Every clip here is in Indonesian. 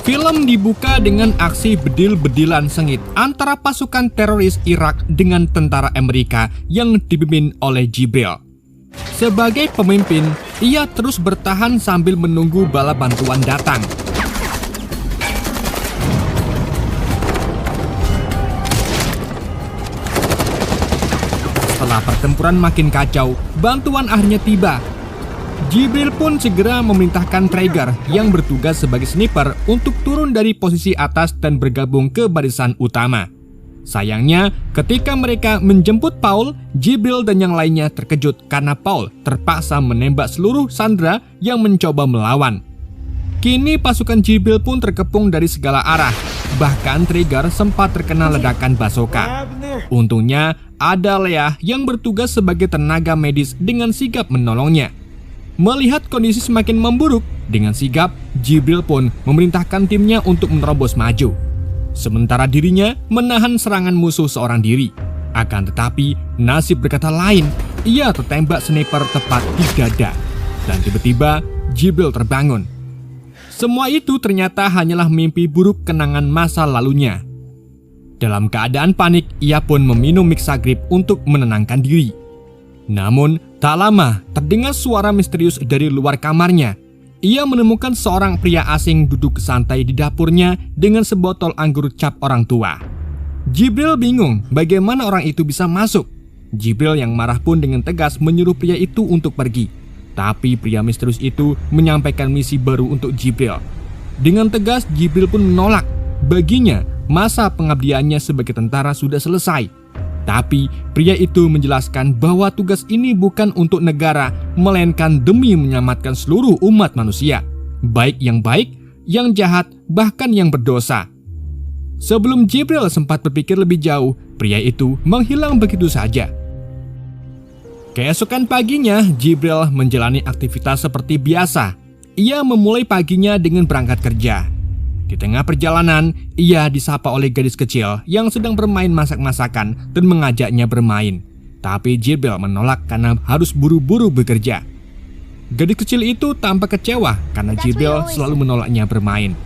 Film dibuka dengan aksi bedil-bedilan sengit antara pasukan teroris Irak dengan tentara Amerika yang dipimpin oleh Jibril. Sebagai pemimpin, ia terus bertahan sambil menunggu bala bantuan datang. Setelah pertempuran makin kacau, bantuan akhirnya tiba. Jibril pun segera memerintahkan Traeger yang bertugas sebagai sniper untuk turun dari posisi atas dan bergabung ke barisan utama. Sayangnya, ketika mereka menjemput Paul, Jibril dan yang lainnya terkejut karena Paul terpaksa menembak seluruh sandera yang mencoba melawan. Kini pasukan Jibril pun terkepung dari segala arah. Bahkan Traeger sempat terkena ledakan bazooka. Untungnya, ada Leah yang bertugas sebagai tenaga medis dengan sigap menolongnya. Melihat kondisi semakin memburuk, dengan sigap, Jibril pun memerintahkan timnya untuk menerobos maju. Sementara dirinya menahan serangan musuh seorang diri. Akan tetapi, nasib berkata lain. Ia tertembak sniper tepat di dada. Dan tiba-tiba, Jibril terbangun. Semua itu ternyata hanyalah mimpi buruk kenangan masa lalunya. Dalam keadaan panik, ia pun meminum Mixagrip untuk menenangkan diri. Namun, tak lama terdengar suara misterius dari luar kamarnya. Ia menemukan seorang pria asing duduk santai di dapurnya dengan sebotol anggur cap orang tua. Jibril bingung bagaimana orang itu bisa masuk. Jibril yang marah pun dengan tegas menyuruh pria itu untuk pergi. Tapi pria misterius itu menyampaikan misi baru untuk Jibril. Dengan tegas, Jibril pun menolak. Baginya, masa pengabdiannya sebagai tentara sudah selesai. Tapi pria itu menjelaskan bahwa tugas ini bukan untuk negara, melainkan demi menyelamatkan seluruh umat manusia, baik, yang jahat, bahkan yang berdosa. Sebelum Jibril sempat berpikir lebih jauh, pria itu menghilang begitu saja. Keesokan paginya, Jibril menjalani aktivitas seperti biasa. Ia memulai paginya dengan berangkat kerja. Di tengah perjalanan, ia disapa oleh gadis kecil yang sedang bermain masak-masakan dan mengajaknya bermain. Tapi Jibril menolak karena harus buru-buru bekerja. Gadis kecil itu tampak kecewa karena Jibril selalu menolaknya bermain.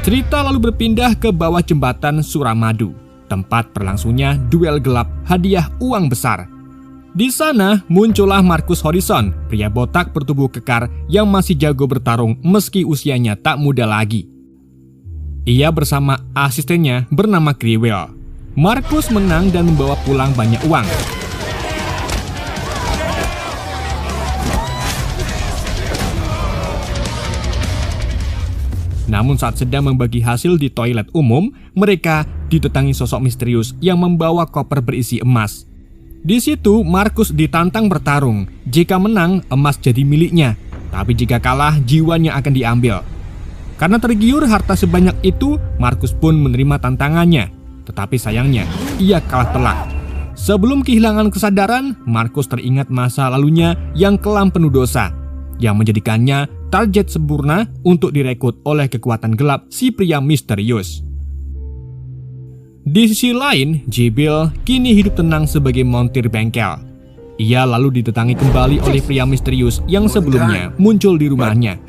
Cerita lalu berpindah ke bawah jembatan Suramadu, tempat berlangsungnya duel gelap hadiah uang besar. Di sana muncullah Marcus Horizon, pria botak bertubuh kekar yang masih jago bertarung meski usianya tak muda lagi. Ia bersama asistennya bernama Kriwell. Marcus menang dan membawa pulang banyak uang. Namun saat sedang membagi hasil di toilet umum, mereka didatangi sosok misterius yang membawa koper berisi emas. Di situ Marcus ditantang bertarung. Jika menang, emas jadi miliknya. Tapi jika kalah, jiwanya akan diambil. Karena tergiur harta sebanyak itu, Marcus pun menerima tantangannya. Tetapi sayangnya, ia kalah telak. Sebelum kehilangan kesadaran, Marcus teringat masa lalunya yang kelam penuh dosa, yang menjadikannya target sempurna untuk direkrut oleh kekuatan gelap si pria misterius. Di sisi lain, Jibril kini hidup tenang sebagai montir bengkel. Ia lalu didatangi kembali oleh pria misterius yang sebelumnya muncul di rumahnya.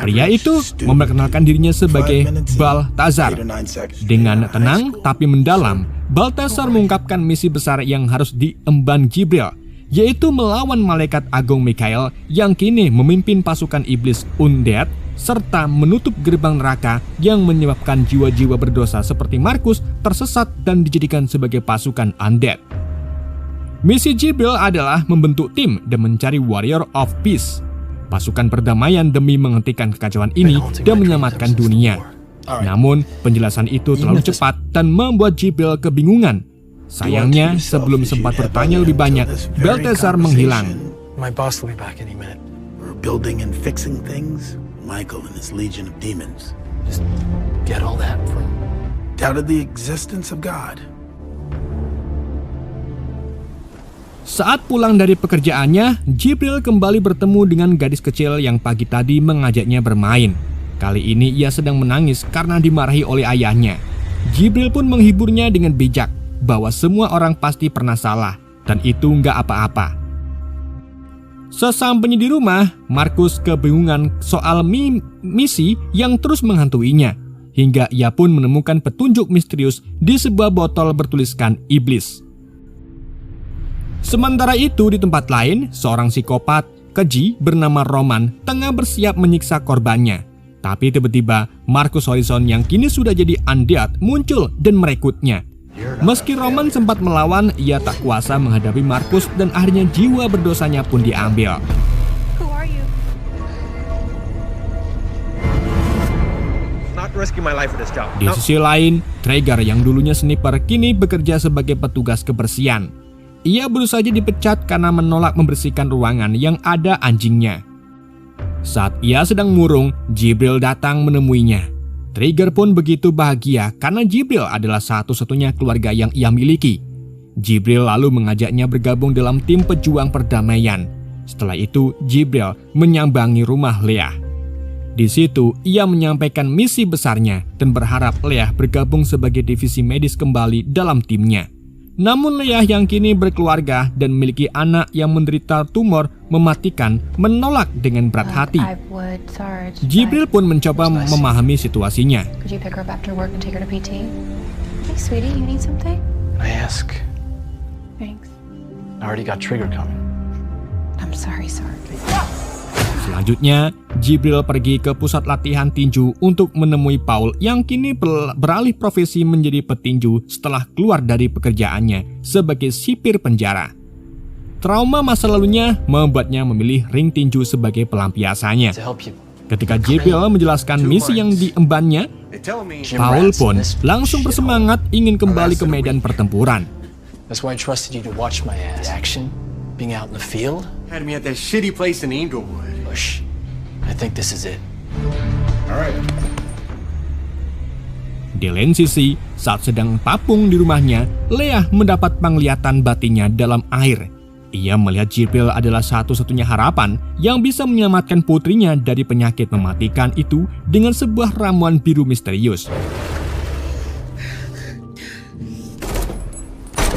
Pria itu memperkenalkan dirinya sebagai Balthazar. Dengan tenang tapi mendalam, Balthazar mengungkapkan misi besar yang harus diemban Jibril, yaitu melawan malaikat agung Mikael yang kini memimpin pasukan iblis Undead, serta menutup gerbang neraka yang menyebabkan jiwa-jiwa berdosa seperti Marcus tersesat dan dijadikan sebagai pasukan Undead. Misi Jibril adalah membentuk tim dan mencari Warrior of Peace, pasukan perdamaian demi menghentikan kekacauan ini dan menyelamatkan dunia. Namun, penjelasan itu terlalu cepat dan membuat Jibril kebingungan. Sayangnya, sebelum sempat bertanya lebih banyak, Balthazar menghilang. My boss will be back any minute. We're building and fixing things. Michael and his legion of demons. Just get all that from... Doubted the existence of God. Saat pulang dari pekerjaannya, Jibril kembali bertemu dengan gadis kecil yang pagi tadi mengajaknya bermain. Kali ini ia sedang menangis karena dimarahi oleh ayahnya. Jibril pun menghiburnya dengan bijak bahwa semua orang pasti pernah salah dan itu nggak apa-apa. Sesampainya di rumah, Markus kebingungan soal misi yang terus menghantuinya, hingga ia pun menemukan petunjuk misterius di sebuah botol bertuliskan iblis. Sementara itu di tempat lain, seorang psikopat keji bernama Roman tengah bersiap menyiksa korbannya. Tapi tiba-tiba Marcus Horizon yang kini sudah jadi undead muncul dan merekrutnya. Meski Roman sempat melawan, ia tak kuasa menghadapi Marcus dan akhirnya jiwa berdosanya pun diambil. Who are you? Not risking my life for this job. Di sisi lain, Traeger yang dulunya sniper kini bekerja sebagai petugas kebersihan. Ia baru saja dipecat karena menolak membersihkan ruangan yang ada anjingnya. Saat ia sedang murung, Jibril datang menemuinya. Traeger pun begitu bahagia karena Jibril adalah satu-satunya keluarga yang ia miliki. Jibril lalu mengajaknya bergabung dalam tim pejuang perdamaian. Setelah itu, Jibril menyambangi rumah Leah. Di situ, ia menyampaikan misi besarnya dan berharap Leah bergabung sebagai divisi medis kembali dalam timnya. Namun Leah yang kini berkeluarga dan memiliki anak yang menderita tumor mematikan menolak dengan berat hati. I would, Sarge. Jibril pun mencoba memahami situasinya. Could you pick her up after work and take her to PT? Hey, sweetie, you need something? I ask. Thanks. I already got Trigger coming. I'm sorry, Sarge. Selanjutnya, Jibril pergi ke pusat latihan tinju untuk menemui Paul yang kini beralih profesi menjadi petinju setelah keluar dari pekerjaannya sebagai sipir penjara. Trauma masa lalunya membuatnya memilih ring tinju sebagai pelampiasannya. To help you. Ketika Jibril menjelaskan misi yang diembannya, Jim Paul rats pun in this langsung shithole. bersemangat ingin kembali ke medan pertempuran. That's why I trusted you to watch my ass. The action, being out in the field. Had me at that shitty place in Inglewood. Push. I think this is it. Di lain sisi, saat sedang papung di rumahnya, Leah mendapat penglihatan batinnya dalam air. Ia melihat Jibril adalah satu-satunya harapan yang bisa menyelamatkan putrinya dari penyakit mematikan itu dengan sebuah ramuan biru misterius.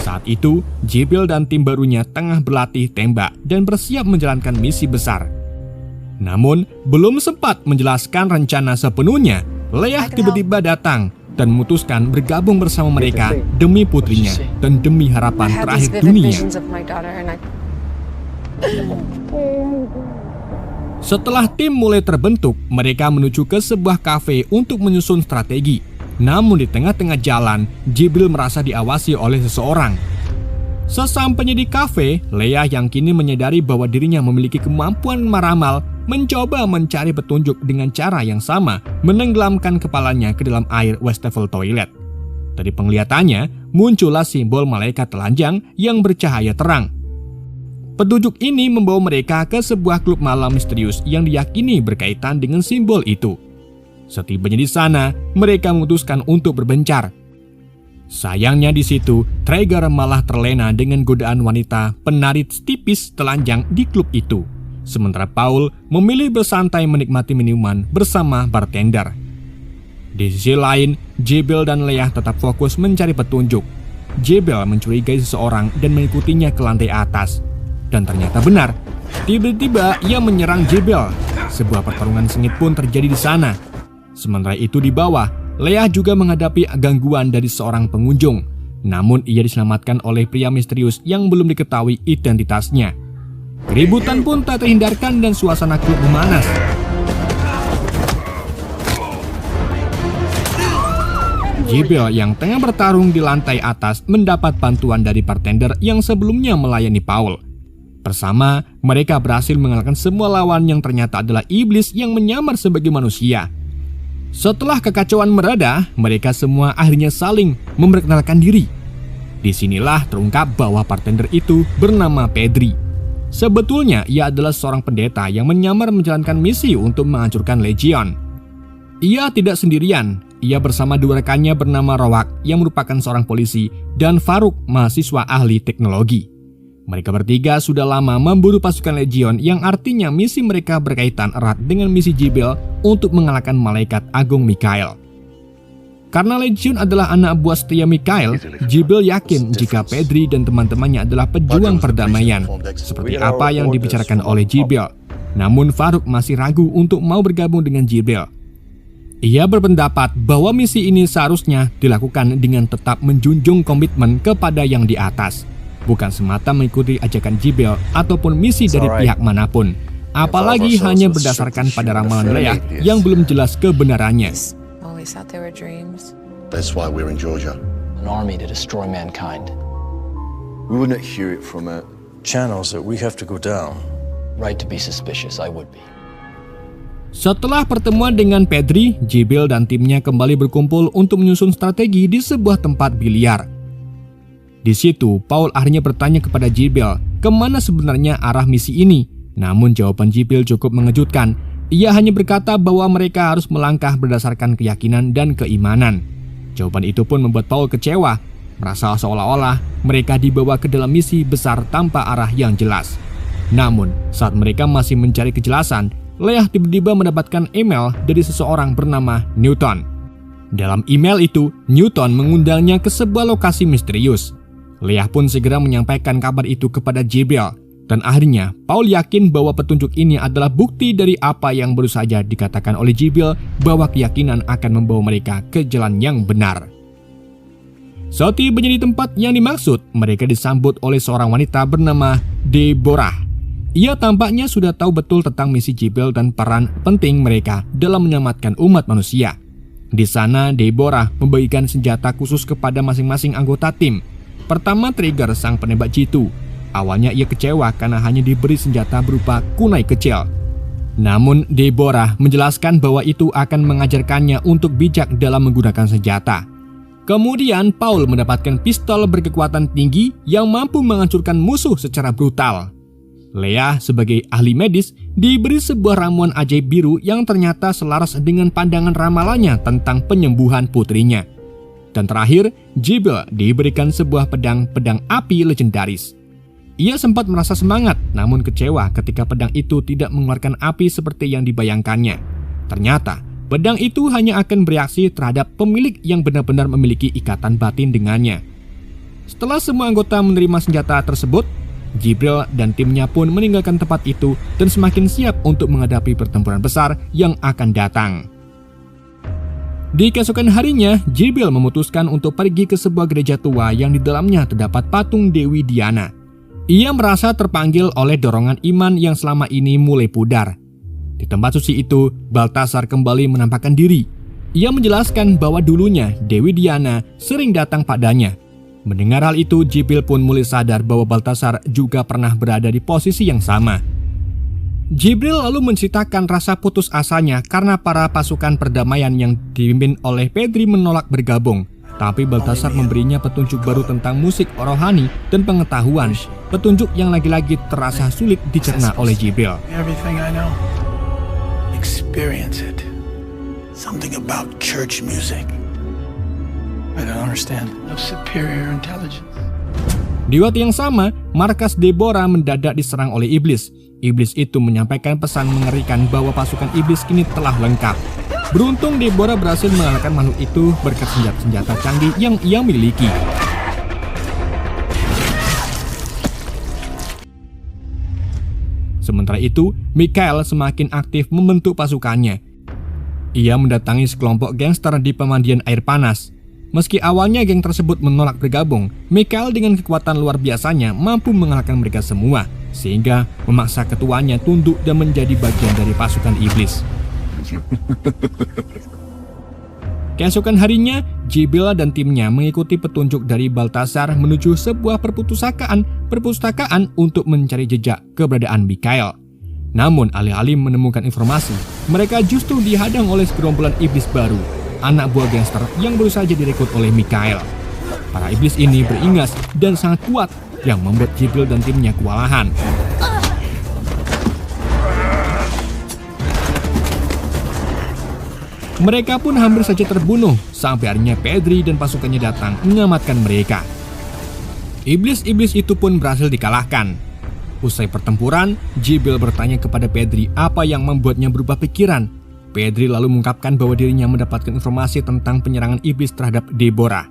Saat itu, Jibril dan tim barunya tengah berlatih tembak dan bersiap menjalankan misi besar. Namun, belum sempat menjelaskan rencana sepenuhnya, Leah tiba-tiba datang dan memutuskan bergabung bersama mereka demi putrinya dan demi harapan terakhir dunia. Setelah tim mulai terbentuk, mereka menuju ke sebuah kafe untuk menyusun strategi. Namun di tengah-tengah jalan, Jibril merasa diawasi oleh seseorang. Sesampainya di kafe, Leah yang kini menyadari bahwa dirinya memiliki kemampuan meramal, mencoba mencari petunjuk dengan cara yang sama, menenggelamkan kepalanya ke dalam air wastafel toilet. Dari penglihatannya, muncullah simbol malaikat telanjang yang bercahaya terang. Petunjuk ini membawa mereka ke sebuah klub malam misterius yang diyakini berkaitan dengan simbol itu. Setibanya di sana, mereka memutuskan untuk berbencar. Sayangnya di situ, Traeger malah terlena dengan godaan wanita penari tipis telanjang di klub itu. Sementara Paul memilih bersantai menikmati minuman bersama bartender. Di sisi lain, Jibril dan Leah tetap fokus mencari petunjuk. Jibril mencurigai seseorang dan mengikutinya ke lantai atas. Dan ternyata benar, tiba-tiba ia menyerang Jibril. Sebuah pertarungan sengit pun terjadi di sana. Sementara itu di bawah, Leah juga menghadapi gangguan dari seorang pengunjung. Namun ia diselamatkan oleh pria misterius yang belum diketahui identitasnya. Keributan pun tak terhindarkan dan suasana klub memanas. Jibril yang tengah bertarung di lantai atas mendapat bantuan dari bartender yang sebelumnya melayani Paul. Bersama, mereka berhasil mengalahkan semua lawan yang ternyata adalah iblis yang menyamar sebagai manusia. Setelah kekacauan mereda, mereka semua akhirnya saling memperkenalkan diri. Disinilah terungkap bahwa bartender itu bernama Pedri. Sebetulnya ia adalah seorang pendeta yang menyamar menjalankan misi untuk menghancurkan Legion. Ia tidak sendirian, ia bersama dua rekannya bernama Rowak yang merupakan seorang polisi dan Farouk, mahasiswa ahli teknologi. Mereka bertiga sudah lama memburu pasukan Legion yang artinya misi mereka berkaitan erat dengan misi Jibril untuk mengalahkan malaikat agung Mikael. Karena Legion adalah anak buah setia Mikhail, Jibril yakin jika Pedri dan teman-temannya adalah pejuang perdamaian, seperti apa yang dibicarakan oleh Jibril. Namun Farouk masih ragu untuk mau bergabung dengan Jibril. Ia berpendapat bahwa misi ini seharusnya dilakukan dengan tetap menjunjung komitmen kepada yang di atas, bukan semata mengikuti ajakan Jibril ataupun misi dari pihak manapun, apalagi hanya berdasarkan pada ramalan Leah yang belum jelas kebenarannya. Always thought they were dreams. That's why we're in Georgia. An army to destroy mankind. We wouldn't hear it from channels that we have to go down. Right to be suspicious, I would be. Setelah pertemuan dengan Pedri, Jibril dan timnya kembali berkumpul untuk menyusun strategi di sebuah tempat biliar. Di situ, Paul akhirnya bertanya kepada Jibril kemana sebenarnya arah misi ini. Namun jawaban Jibril cukup mengejutkan. Ia hanya berkata bahwa mereka harus melangkah berdasarkan keyakinan dan keimanan. Jawaban itu pun membuat Paul kecewa, merasa seolah-olah mereka dibawa ke dalam misi besar tanpa arah yang jelas. Namun, saat mereka masih mencari kejelasan, Leah tiba-tiba mendapatkan email dari seseorang bernama Newton. Dalam email itu, Newton mengundangnya ke sebuah lokasi misterius. Leah pun segera menyampaikan kabar itu kepada Jibril. Dan akhirnya, Paul yakin bahwa petunjuk ini adalah bukti dari apa yang baru saja dikatakan oleh Jibril bahwa keyakinan akan membawa mereka ke jalan yang benar. Saat tiba di tempat yang dimaksud, mereka disambut oleh seorang wanita bernama Deborah. Ia tampaknya sudah tahu betul tentang misi Jibril dan peran penting mereka dalam menyelamatkan umat manusia. Di sana, Deborah membagikan senjata khusus kepada masing-masing anggota tim. Pertama, Trigger, sang penembak jitu. Awalnya ia kecewa karena hanya diberi senjata berupa kunai kecil. Namun Deborah menjelaskan bahwa itu akan mengajarkannya untuk bijak dalam menggunakan senjata. Kemudian Paul mendapatkan pistol berkekuatan tinggi yang mampu menghancurkan musuh secara brutal. Leah sebagai ahli medis diberi sebuah ramuan ajaib biru yang ternyata selaras dengan pandangan ramalannya tentang penyembuhan putrinya. Dan terakhir, Jibril diberikan sebuah pedang api legendaris. Ia sempat merasa semangat, namun kecewa ketika pedang itu tidak mengeluarkan api seperti yang dibayangkannya. Ternyata, pedang itu hanya akan bereaksi terhadap pemilik yang benar-benar memiliki ikatan batin dengannya. Setelah semua anggota menerima senjata tersebut, Jibril dan timnya pun meninggalkan tempat itu dan semakin siap untuk menghadapi pertempuran besar yang akan datang. Di keesokan harinya, Jibril memutuskan untuk pergi ke sebuah gereja tua yang di dalamnya terdapat patung Dewi Diana. Ia merasa terpanggil oleh dorongan iman yang selama ini mulai pudar. Di tempat suci itu, Baltasar kembali menampakkan diri. Ia menjelaskan bahwa dulunya Dewi Diana sering datang padanya. Mendengar hal itu, Jibril pun mulai sadar bahwa Baltasar juga pernah berada di posisi yang sama. Jibril lalu menceritakan rasa putus asanya karena para pasukan perdamaian yang dipimpin oleh Pedri menolak bergabung. Tapi Baltasar memberinya petunjuk baru tentang musik rohani dan pengetahuan, petunjuk yang lagi-lagi terasa sulit dicerna oleh Jibril. Everything I know. Experience it. Something about church music. I don't understand. Of superior intelligence. Di waktu yang sama, markas Deborah mendadak diserang oleh iblis. Iblis itu menyampaikan pesan mengerikan bahwa pasukan iblis kini telah lengkap. Beruntung Deborah berhasil mengalahkan makhluk itu berkat senjata canggih yang ia miliki. Sementara itu, Mikhail semakin aktif membentuk pasukannya. Ia mendatangi sekelompok gangster di pemandian air panas. Meski awalnya geng tersebut menolak bergabung, Mikhail dengan kekuatan luar biasanya mampu mengalahkan mereka semua, sehingga memaksa ketuanya tunduk dan menjadi bagian dari pasukan iblis. Keesokan harinya, Jibril dan timnya mengikuti petunjuk dari Baltasar menuju sebuah perpustakaan untuk mencari jejak keberadaan Mikhail. Namun alih-alih menemukan informasi, mereka justru dihadang oleh segerombolan iblis baru, anak buah gangster yang baru saja direkrut oleh Mikhail. Para iblis ini beringas dan sangat kuat yang membuat Jibril dan timnya kewalahan. Mereka pun hampir saja terbunuh sampai akhirnya Pedri dan pasukannya datang menyelamatkan mereka. Iblis-iblis itu pun berhasil dikalahkan. Usai pertempuran, Jibril bertanya kepada Pedri apa yang membuatnya berubah pikiran. Pedri lalu mengungkapkan bahwa dirinya mendapatkan informasi tentang penyerangan iblis terhadap Deborah.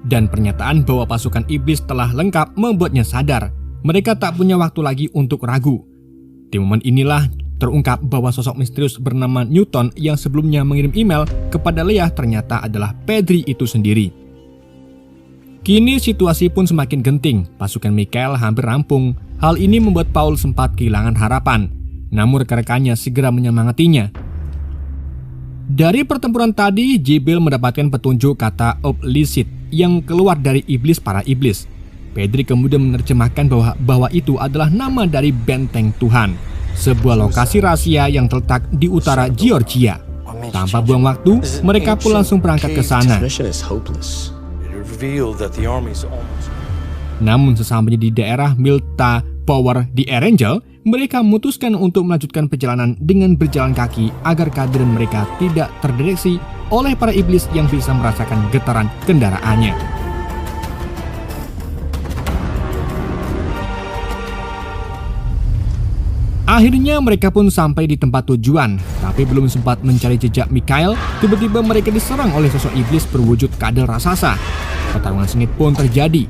Dan pernyataan bahwa pasukan iblis telah lengkap membuatnya sadar mereka tak punya waktu lagi untuk ragu. Di momen inilah terungkap bahwa sosok misterius bernama Newton yang sebelumnya mengirim email kepada Leah ternyata adalah Pedri itu sendiri. Kini situasi pun semakin genting, pasukan Mikhail hampir rampung. Hal ini membuat Paul sempat kehilangan harapan, namun rekan-rekannya segera menyemangatinya. Dari pertempuran tadi, Jibril mendapatkan petunjuk kata Oblicit yang keluar dari iblis para iblis. Pedri kemudian menerjemahkan bahwa itu adalah nama dari benteng Tuhan, sebuah lokasi rahasia yang terletak di utara Georgia. Tanpa buang waktu, mereka pun langsung berangkat ke sana. Namun sesampainya di daerah Milta Power di Erangel, mereka memutuskan untuk melanjutkan perjalanan dengan berjalan kaki agar kehadiran mereka tidak terdeteksi oleh para iblis yang bisa merasakan getaran kendaraannya. Akhirnya mereka pun sampai di tempat tujuan, tapi belum sempat mencari jejak Mikhail, tiba-tiba mereka diserang oleh sosok iblis berwujud kadal raksasa. Pertarungan sengit pun terjadi.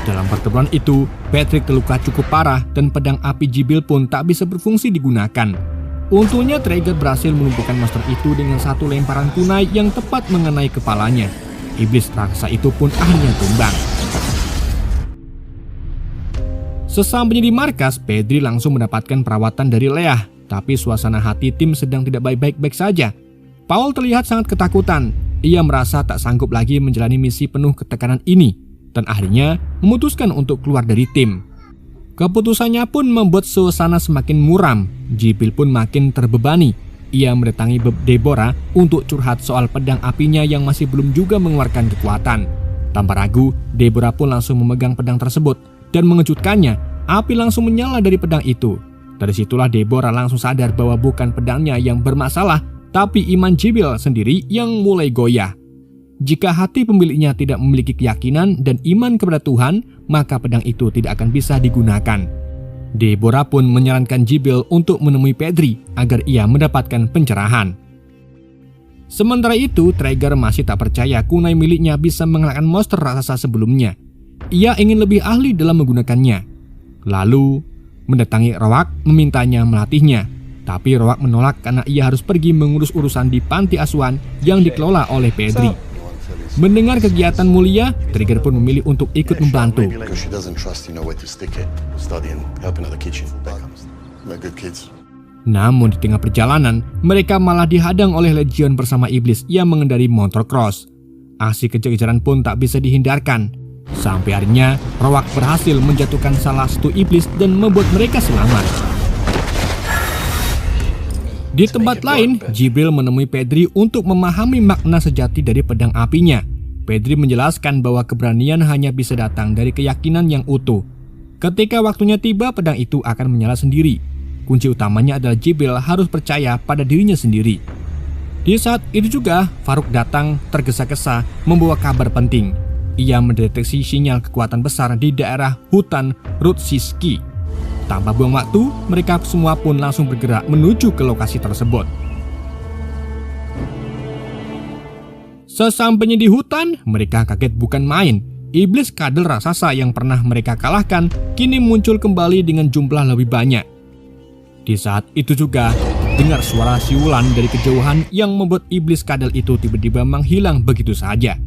Dalam pertempuran itu, Patrick terluka cukup parah dan pedang api Jibril pun tak bisa berfungsi digunakan. Untungnya Traeger berhasil melumpuhkan monster itu dengan satu lemparan kunai yang tepat mengenai kepalanya. Iblis raksasa itu pun akhirnya tumbang. Sesampainya di markas, Pedri langsung mendapatkan perawatan dari Leah, tapi suasana hati tim sedang tidak baik-baik saja. Paul terlihat sangat ketakutan. Ia merasa tak sanggup lagi menjalani misi penuh ketekanan ini, dan akhirnya memutuskan untuk keluar dari tim. Keputusannya pun membuat suasana semakin muram. Jibril pun makin terbebani. Ia mendatangi Deborah untuk curhat soal pedang apinya yang masih belum juga mengeluarkan kekuatan. Tanpa ragu, Deborah pun langsung memegang pedang tersebut dan mengejutkannya, api langsung menyala dari pedang itu. Dari situlah Deborah langsung sadar bahwa bukan pedangnya yang bermasalah, tapi iman Jibril sendiri yang mulai goyah. Jika hati pemiliknya tidak memiliki keyakinan dan iman kepada Tuhan, maka pedang itu tidak akan bisa digunakan. Deborah pun menyarankan Jibril untuk menemui Pedri agar ia mendapatkan pencerahan. Sementara itu, Traeger masih tak percaya kunai miliknya bisa mengalahkan monster raksasa sebelumnya. Ia ingin lebih ahli dalam menggunakannya. Lalu, mendatangi Roark memintanya melatihnya. Tapi Roark menolak karena ia harus pergi mengurus urusan di panti asuhan yang dikelola oleh Pedri. Mendengar kegiatan mulia, Traeger pun memilih untuk ikut membantu. Namun di tengah perjalanan, mereka malah dihadang oleh legion bersama iblis yang mengendarai motor cross. Aksi kejar-kejaran pun tak bisa dihindarkan. Sampai akhirnya, Roark berhasil menjatuhkan salah satu iblis dan membuat mereka selamat. Di tempat lain, Jibril menemui Pedri untuk memahami makna sejati dari pedang apinya. Pedri menjelaskan bahwa keberanian hanya bisa datang dari keyakinan yang utuh. Ketika waktunya tiba, pedang itu akan menyala sendiri. Kunci utamanya adalah Jibril harus percaya pada dirinya sendiri. Di saat itu juga, Farouk datang tergesa-gesa membawa kabar penting. Ia mendeteksi sinyal kekuatan besar di daerah hutan Rutsiski. Tanpa buang waktu, mereka semua pun langsung bergerak menuju ke lokasi tersebut. Sesampainya di hutan, mereka kaget bukan main. Iblis kadal raksasa yang pernah mereka kalahkan kini muncul kembali dengan jumlah lebih banyak. Di saat itu juga, dengar suara siulan dari kejauhan yang membuat iblis kadal itu tiba-tiba menghilang begitu saja.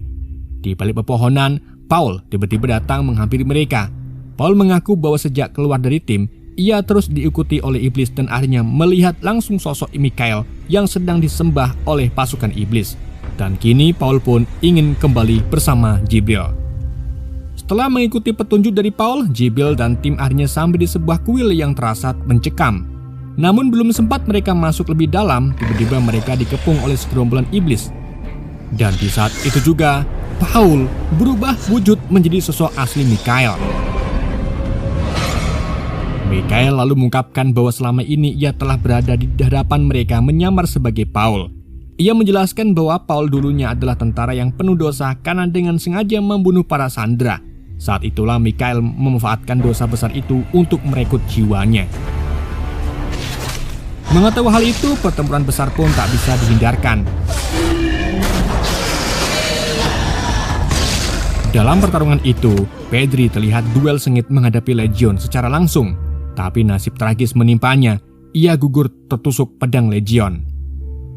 Di balik pepohonan, Paul tiba-tiba datang menghampiri mereka. Paul mengaku bahwa sejak keluar dari tim, ia terus diikuti oleh iblis dan akhirnya melihat langsung sosok Mikhail yang sedang disembah oleh pasukan iblis. Dan kini Paul pun ingin kembali bersama Jibril. Setelah mengikuti petunjuk dari Paul, Jibril dan tim akhirnya sampai di sebuah kuil yang terasa mencekam. Namun belum sempat mereka masuk lebih dalam, tiba-tiba mereka dikepung oleh segerombolan iblis. Dan di saat itu juga, Paul berubah wujud menjadi sosok asli Mikhail. Mikhail lalu mengungkapkan bahwa selama ini ia telah berada di hadapan mereka menyamar sebagai Paul. Ia menjelaskan bahwa Paul dulunya adalah tentara yang penuh dosa karena dengan sengaja membunuh para sandera. Saat itulah Mikhail memanfaatkan dosa besar itu untuk merekrut jiwanya. Mengetahui hal itu, pertempuran besar pun tak bisa dihindarkan. Dalam pertarungan itu, Pedri terlihat duel sengit menghadapi Legion secara langsung. Tapi nasib tragis menimpanya, ia gugur tertusuk pedang Legion.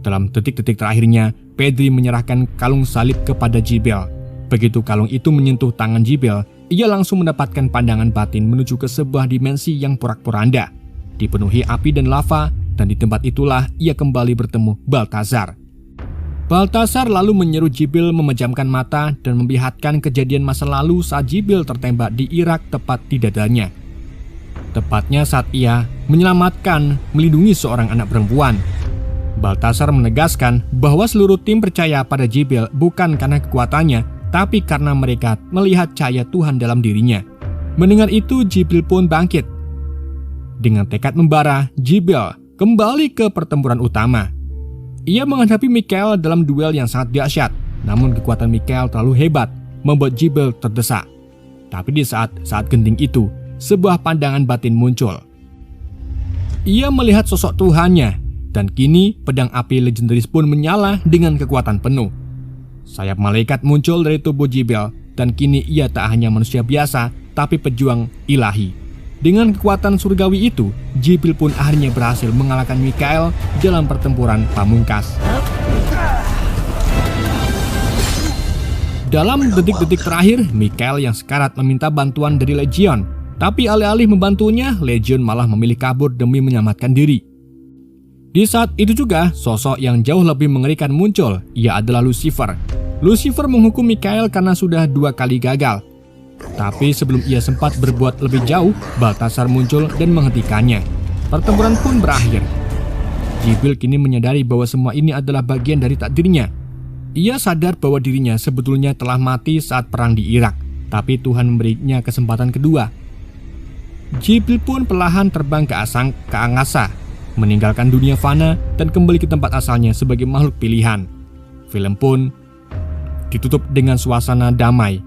Dalam detik-detik terakhirnya, Pedri menyerahkan kalung salib kepada Jibel. Begitu kalung itu menyentuh tangan Jibel, ia langsung mendapatkan pandangan batin menuju ke sebuah dimensi yang porak-poranda, dipenuhi api dan lava, dan di tempat itulah ia kembali bertemu Balthazar. Balthazar lalu menyeru Jibel memejamkan mata dan memperlihatkan kejadian masa lalu saat Jibel tertembak di Irak tepat di dadanya. Tepatnya saat ia menyelamatkan, melindungi seorang anak perempuan. Balthazar menegaskan bahwa seluruh tim percaya pada Jibel bukan karena kekuatannya, tapi karena mereka melihat cahaya Tuhan dalam dirinya. Mendengar itu, Jibel pun bangkit. Dengan tekad membara, Jibel kembali ke pertempuran utama. Ia menghadapi Mikhail dalam duel yang sangat dahsyat, namun kekuatan Mikhail terlalu hebat, membuat Jibel terdesak. Tapi di saat genting itu, sebuah pandangan batin muncul. Ia melihat sosok Tuhannya, dan kini pedang api legendaris pun menyala dengan kekuatan penuh. Sayap malaikat muncul dari tubuh Jibel, dan kini ia tak hanya manusia biasa, tapi pejuang ilahi. Dengan kekuatan surgawi itu, Jibel pun akhirnya berhasil mengalahkan Mikhail dalam pertempuran pamungkas. Dalam detik-detik terakhir, Mikhail yang sekarat meminta bantuan dari Legion, tapi alih-alih membantunya, Legion malah memilih kabur demi menyelamatkan diri. Di saat itu juga, sosok yang jauh lebih mengerikan muncul. Ia adalah Lucifer. Lucifer menghukum Mikhail karena sudah 2 kali gagal. Tapi sebelum ia sempat berbuat lebih jauh, Balthazar muncul dan menghentikannya. Pertempuran pun berakhir. Jibel kini menyadari bahwa semua ini adalah bagian dari takdirnya. Ia sadar bahwa dirinya sebetulnya telah mati saat perang di Irak, tapi Tuhan memberinya kesempatan kedua. Jibel pun perlahan terbang ke angkasa, meninggalkan dunia fana dan kembali ke tempat asalnya sebagai makhluk pilihan. Film pun ditutup dengan suasana damai,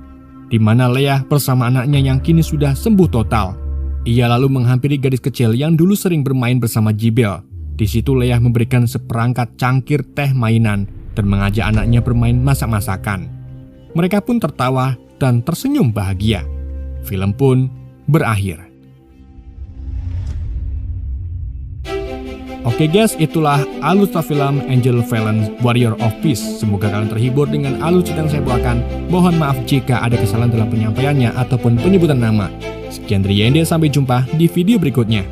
di mana Leah bersama anaknya yang kini sudah sembuh total. Ia lalu menghampiri gadis kecil yang dulu sering bermain bersama Jibel. Di situ Leah memberikan seperangkat cangkir teh mainan dan mengajak anaknya bermain masak-masakan. Mereka pun tertawa dan tersenyum bahagia. Film pun berakhir. Oke guys, itulah alur film Angel Fallen Warrior of Peace. Semoga kalian terhibur dengan alur cerita yang saya bawakan. Mohon maaf jika ada kesalahan dalam penyampaiannya ataupun penyebutan nama. Sekian dari Yende, sampai jumpa di video berikutnya.